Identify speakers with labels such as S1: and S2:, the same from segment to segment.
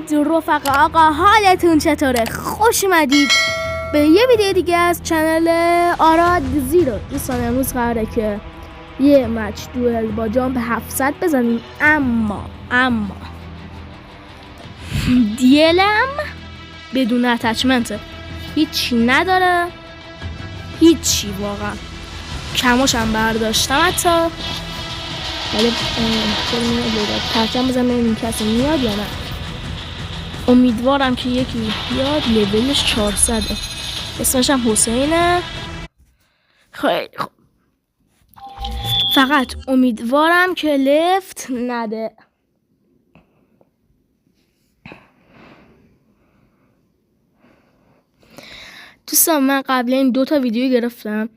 S1: سلامت رفقا، آقا حالتون چطوره؟ خوش اومدید به یه ویدیو دیگه از چنل آراد زیرو. دوستان امروز قراره که یه مچ دوئل با جامپ 700 بزنیم، اما دیلم بدون اتچمنته، هیچی نداره، هیچی واقعا. کماشم برداشتم حتی، ولی پرچم بزن ببینیم کسی میاد یا نه. امیدوارم که یکی بیاد. لولش 400، اسمش هم حسینه. خیلی خوب، فقط امیدوارم که لفت نده. دوستان من قبل این 2 تا ویدیو گرفتم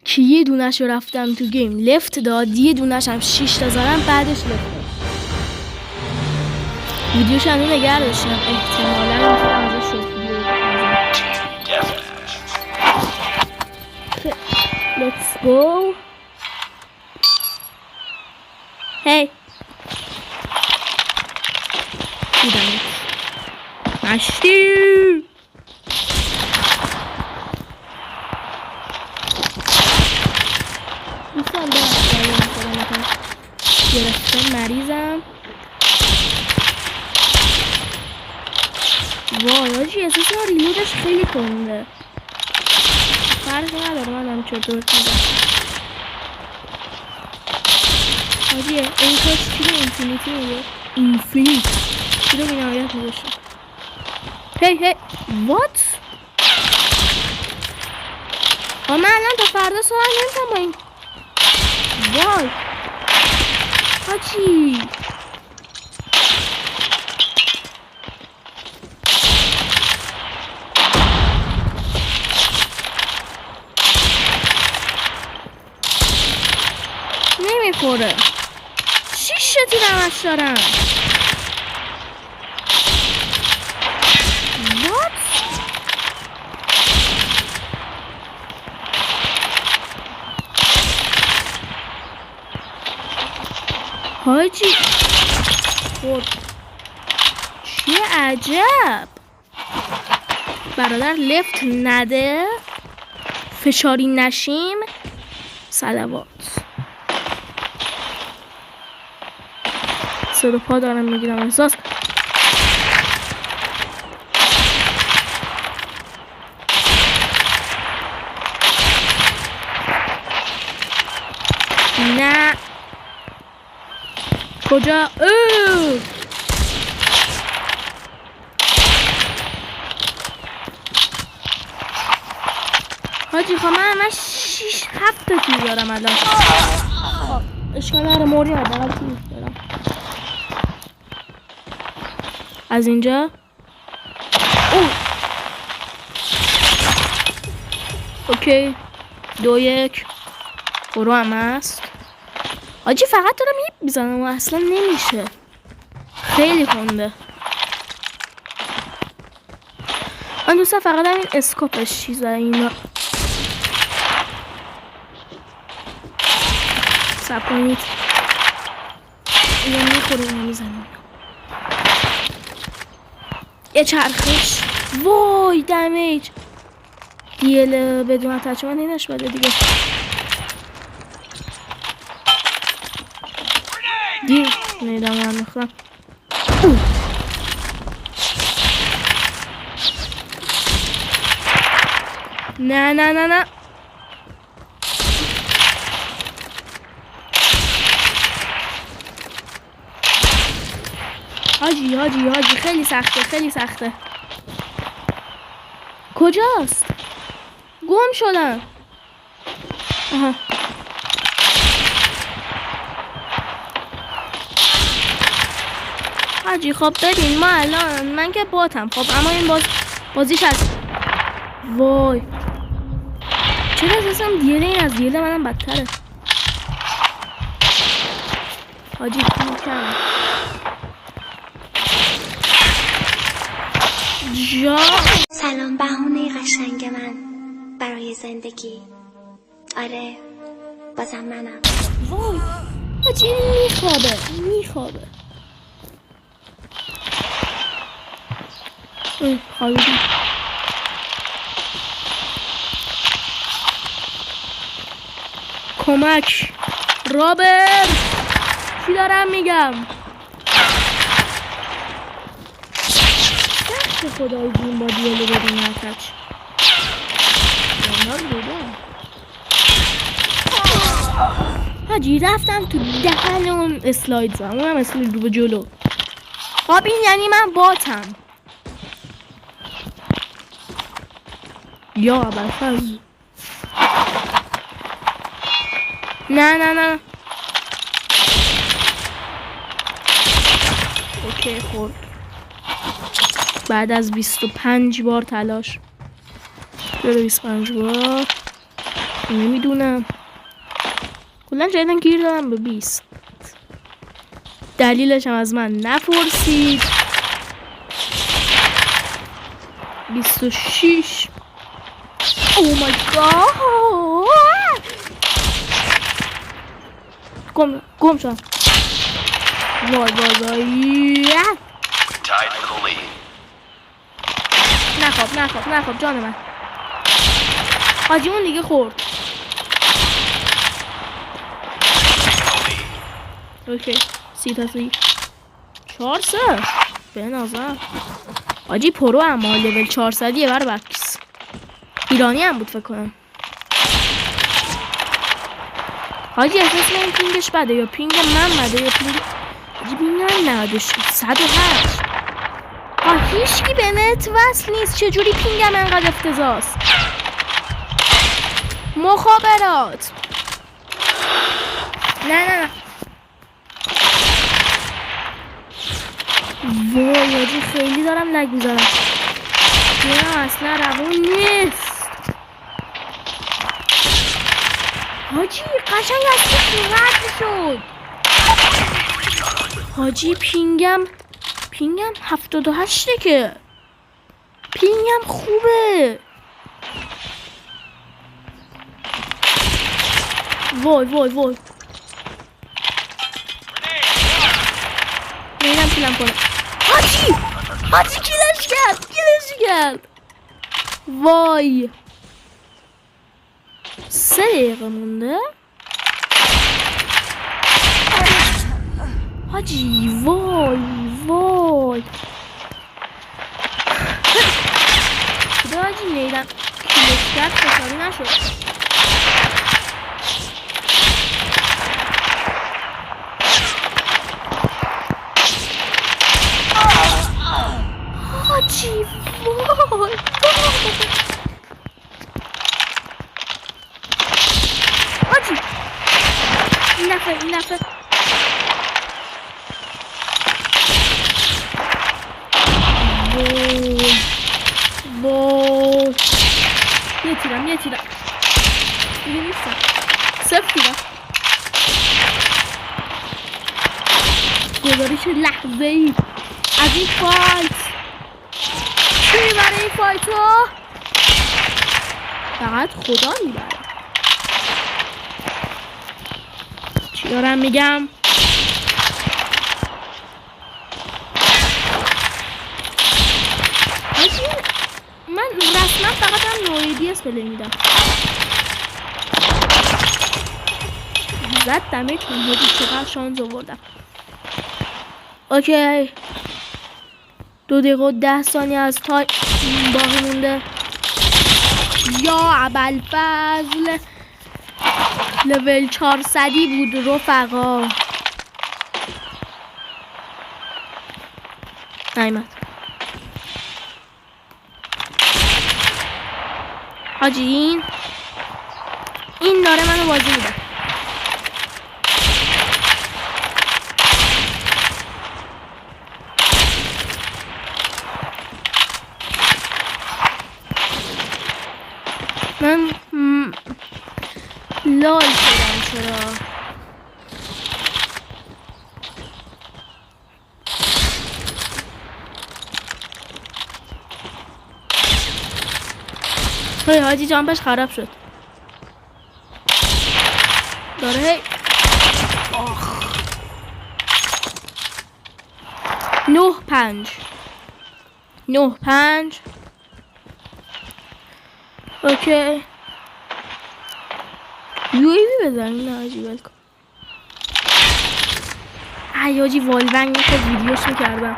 S1: که یه دونش رو رفتم تو گیم لفت داد، یه دونش هم 6 تا زدم بعدش لفت داد. ویدیوش هم نگه داشتم، احتمالا میتونم ازش شد ویدیو let's go. هی دیدم مشتی دوستان گرفتم، مریضم. وای آجی احساس ریلودش خیلی کنده، فرقی نداره من هم چطور کنم. آجی این کاش چی رو اینفینیتی میگه، اینفینیت چی رو بینهایت میگوشه. هی وات؟ من الان تا فردا سوال نمیتونم با این. وای آجی نمیخوره، 6 تا تیرمش دارم. وات؟ حاجی خود چه عجب. برادر لفت نده، فشاری نشیم. صلوات. صدا پا دارم میگیرم احساس. نه کجا؟ حاجی خب من 6-7 تا تیر دارم الان. اشکال نره موری حداقل تیر دارم. از اینجا اوکی 2-1 برو هم هست. آجی فقط دارم هیپ میزنم و اصلا نمیشه، خیلی کنده. من دوستم فقط هم این اسکوپش چیزه اینا. سب کنید اینو میخوره نمیزنم. یه چرخش. وای دمیج دیل بدون اتچمنت اینش بده دیگه. دیر نیدم من میخورم. نه حاجی خیلی سخته. کجاست؟ گم شدم. آها حاجی خب ببین ما الان من که باتم خب، اما این بازیش هست. وای چرا احساسم دیله این از دیله منم بدتره. حاجی کم جا.
S2: سلام بهونه قشنگ من برای زندگی. آره بازم منم.
S1: وای حاجی میخوابه. خوابیدی. کمک رابرت، چی دارم میگم؟ سخت خدای جون با دیالو بدون نتچ حاجی رفتم تو دهن اون اسلاید زم، اونم اسلاید رو به جلو. خب این یعنی من باتم. یا ابوالفضل نه اوکی خورد بعد از 25 بار تلاش. 25 بار نمیدونم، کلا جدیدن گیر دارم به 20. دلیلش هم از من نپرسید. 26. او مای گاد، گم شد. وای نخواب جان من. حاجی اون دیگه خورد. اوکی 30 400 به نظر حاجی پرو اما لول 400 یه بر بکس ایرانی هم بود فکر کنم. حاجی احساس من پینگش بده یا پینگ من بده یا پینگ حاجی پینگ من 96 108. هیچکی به نت وصل نیست، چجوری پینگم انقدر افتضاحست؟ مخابرات نه وای حاجی خیلی دارم لگ میزنم. نه اصلا روون نیست حاجی، قشنگ از که رد شد. حاجی پینگم 78 که پینگم خوبه. وای نمیدم پیلم کنم. حاجی کلش کرد. وای 3 دقیقه مونده حاجی. وای خدا حاجی نیدم کلش کرد فشاری نشد. حاجی وای حاجی این نفر وای یه تیرم دیگه نیستم. 0 تیرم. گزارش لحظه ای از این فایت. چی میبره این فایت ها؟ فقط خدا میبره. چی دارم میگم؟ من رسما فقط هم نویدی اس پلی میدم. زد دمه کنهدی چقدر شانز آوردم. اوکی 2 دقیقه و 10 ثانیه از تایم باقی مونده. یا ابوالفضل لول 400 بود رفقا. نیمد حاجی این داره منو بازی میده. من لال شدم چرا؟ های حاجی جامپش خراب شد. داره هی 9-5 9-5. اوکی UAV بزنیم. نه حاجی ولکن. ای حاجی والونگ میخواد ویدیوش میکردم.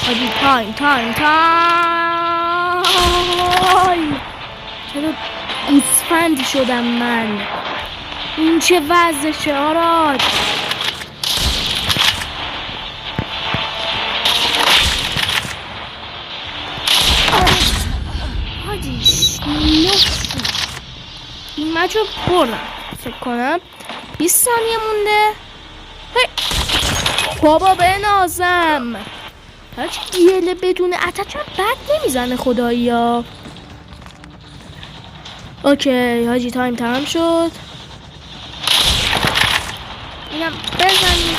S1: حاجی تایم چرا گوسفند شدم من؟ این چه وضعشه آراد؟ حاجی این مچ رو بردم فکر کنم. 20 ثانیه مونده. بابا بنازم. هرچی گیله بدون اتچ هم بد نمیزنه خدایی ها. اوکی حاجی تایم تمام شد. اینم بزنیم.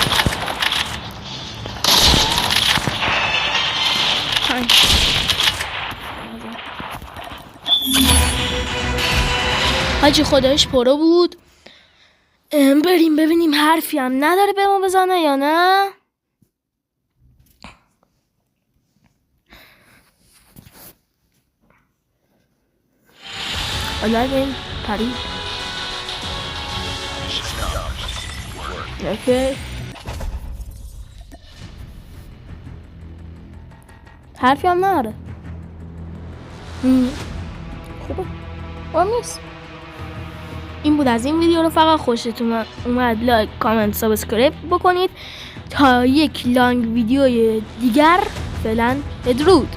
S1: حاجی خودش پرو بود. بریم ببینیم حرفی هم نداره به ما بزنه یا نه. حالا بریم پری. اوکی حرفی هم نداره. خوبه نیست. این بود از این ویدیو. رو فقط خوشتون اومد لایک کامنت سابسکرایب بکنید تا یک لانگ ویدیوی دیگر. فعلا بدرود.